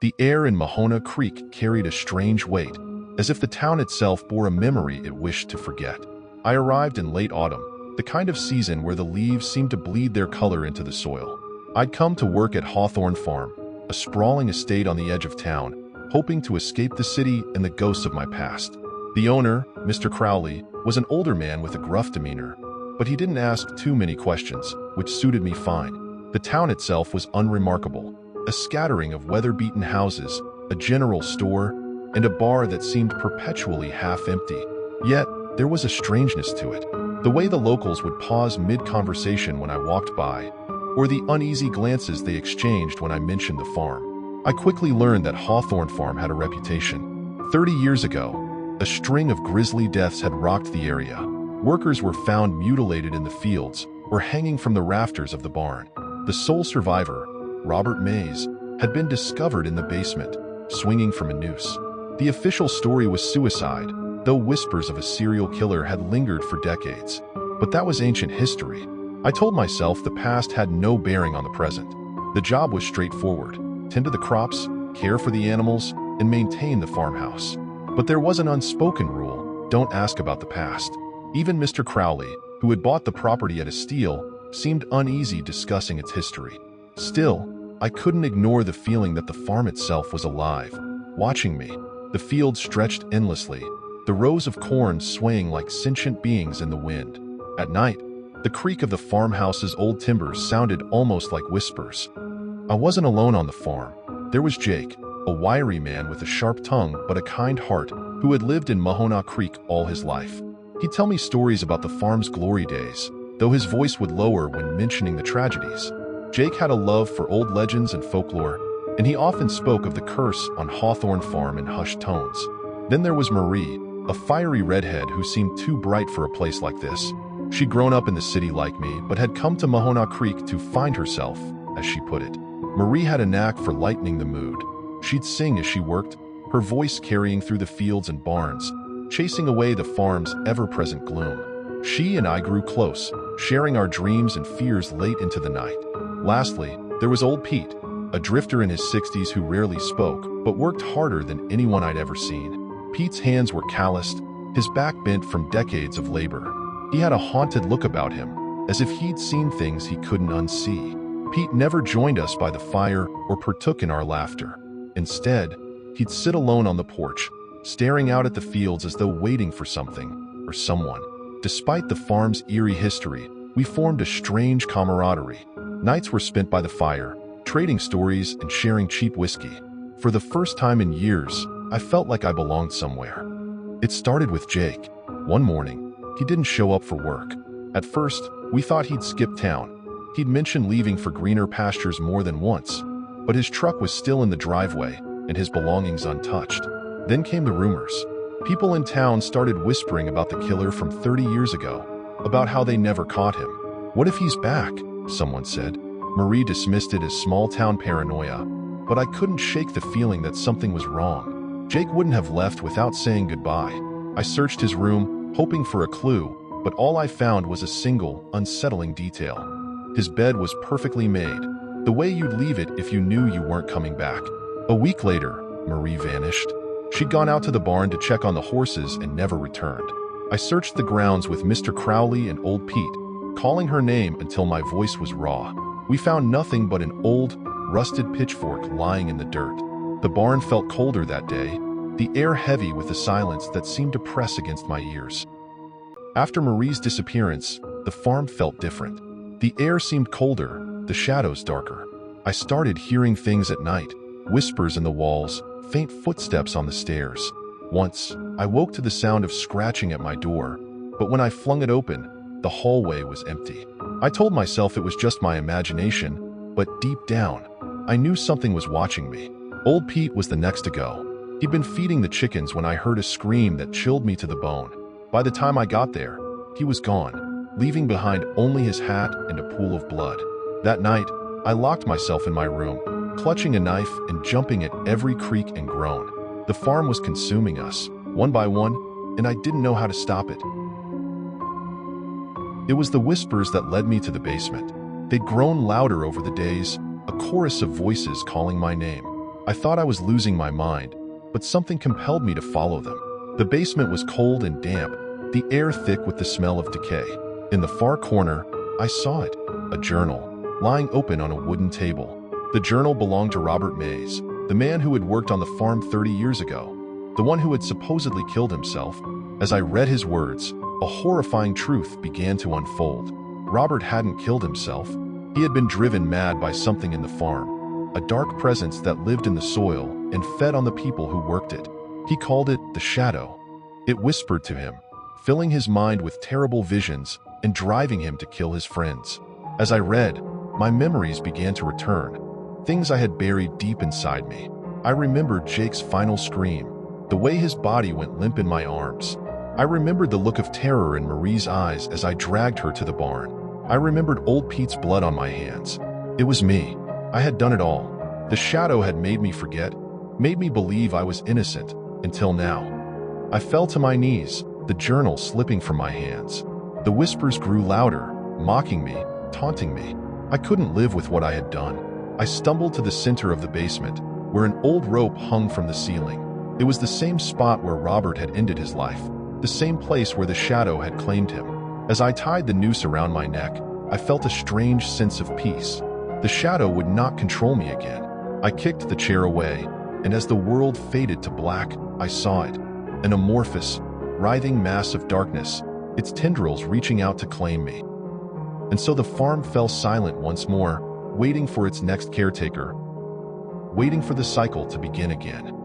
The air in Mahona Creek carried a strange weight, as if the town itself bore a memory it wished to forget. I arrived in late autumn, the kind of season where the leaves seemed to bleed their color into the soil. I'd come to work at Hawthorne Farm, a sprawling estate on the edge of town, hoping to escape the city and the ghosts of my past. The owner, Mr. Crowley, was an older man with a gruff demeanor, but he didn't ask too many questions, which suited me fine. The town itself was unremarkable, a scattering of weather-beaten houses, a general store, and a bar that seemed perpetually half empty. Yet, there was a strangeness to it. The way the locals would pause mid-conversation when I walked by, or the uneasy glances they exchanged when I mentioned the farm. I quickly learned that Hawthorne Farm had a reputation. 30 years ago, a string of grisly deaths had rocked the area. Workers were found mutilated in the fields or hanging from the rafters of the barn. The sole survivor, Robert Mays, had been discovered in the basement, swinging from a noose. The official story was suicide, though whispers of a serial killer had lingered for decades. But that was ancient history. I told myself the past had no bearing on the present. The job was straightforward: tend to the crops, care for the animals, and maintain the farmhouse. But there was an unspoken rule: don't ask about the past. Even Mr. Crowley, who had bought the property at a steal, seemed uneasy discussing its history. Still, I couldn't ignore the feeling that the farm itself was alive, watching me. The fields stretched endlessly, the rows of corn swaying like sentient beings in the wind. At night, the creak of the farmhouse's old timbers sounded almost like whispers. I wasn't alone on the farm. There was Jake, a wiry man with a sharp tongue but a kind heart, who had lived in Mahona Creek all his life. He'd tell me stories about the farm's glory days, though his voice would lower when mentioning the tragedies. Jake had a love for old legends and folklore, and he often spoke of the curse on Hawthorne Farm in hushed tones. Then there was Marie, a fiery redhead who seemed too bright for a place like this. She'd grown up in the city like me, but had come to Mahona Creek to find herself, as she put it. Marie had a knack for lightening the mood. She'd sing as she worked, her voice carrying through the fields and barns, chasing away the farm's ever-present gloom. She and I grew close, sharing our dreams and fears late into the night. Lastly, there was old Pete, a drifter in his 60s who rarely spoke, but worked harder than anyone I'd ever seen. Pete's hands were calloused, his back bent from decades of labor. He had a haunted look about him, as if he'd seen things he couldn't unsee. Pete never joined us by the fire or partook in our laughter. Instead, he'd sit alone on the porch, staring out at the fields as though waiting for something or someone. Despite the farm's eerie history, we formed a strange camaraderie. Nights were spent by the fire, trading stories and sharing cheap whiskey. For the first time in years, I felt like I belonged somewhere. It started with Jake. One morning, he didn't show up for work. At first, we thought he'd skipped town. He'd mentioned leaving for greener pastures more than once, but his truck was still in the driveway and his belongings untouched. Then came the rumors. People in town started whispering about the killer from 30 years ago, about how they never caught him. "What if he's back?" someone said. Marie dismissed it as small-town paranoia, but I couldn't shake the feeling that something was wrong. Jake wouldn't have left without saying goodbye. I searched his room, hoping for a clue, but all I found was a single, unsettling detail. His bed was perfectly made, the way you'd leave it if you knew you weren't coming back. A week later, Marie vanished. She'd gone out to the barn to check on the horses and never returned. I searched the grounds with Mr. Crowley and old Pete, calling her name until my voice was raw. We found nothing but an old, rusted pitchfork lying in the dirt. The barn felt colder that day, the air heavy with a silence that seemed to press against my ears. After Marie's disappearance, the farm felt different. The air seemed colder, the shadows darker. I started hearing things at night, whispers in the walls, faint footsteps on the stairs. Once, I woke to the sound of scratching at my door, but when I flung it open, the hallway was empty. I told myself it was just my imagination, but deep down, I knew something was watching me. Old Pete was the next to go. He'd been feeding the chickens when I heard a scream that chilled me to the bone. By the time I got there, he was gone, leaving behind only his hat and a pool of blood. That night, I locked myself in my room, clutching a knife and jumping at every creak and groan. The farm was consuming us, one by one, and I didn't know how to stop it. It was the whispers that led me to the basement. They'd grown louder over the days, a chorus of voices calling my name. I thought I was losing my mind, but something compelled me to follow them. The basement was cold and damp, the air thick with the smell of decay. In the far corner, I saw it, a journal, lying open on a wooden table. The journal belonged to Robert Mays, the man who had worked on the farm 30 years ago, the one who had supposedly killed himself. As I read his words, a horrifying truth began to unfold. Robert hadn't killed himself. He had been driven mad by something in the farm, a dark presence that lived in the soil and fed on the people who worked it. He called it the shadow. It whispered to him, filling his mind with terrible visions and driving him to kill his friends. As I read, my memories began to return, things I had buried deep inside me. I remembered Jake's final scream, the way his body went limp in my arms. I remembered the look of terror in Marie's eyes as I dragged her to the barn. I remembered old Pete's blood on my hands. It was me. I had done it all. The shadow had made me forget, made me believe I was innocent, until now. I fell to my knees, the journal slipping from my hands. The whispers grew louder, mocking me, taunting me. I couldn't live with what I had done. I stumbled to the center of the basement, where an old rope hung from the ceiling. It was the same spot where Robert had ended his life, the same place where the shadow had claimed him. As I tied the noose around my neck, I felt a strange sense of peace. The shadow would not control me again. I kicked the chair away, and as the world faded to black, I saw it, an amorphous, writhing mass of darkness, its tendrils reaching out to claim me. And so the farm fell silent once more, waiting for its next caretaker, waiting for the cycle to begin again.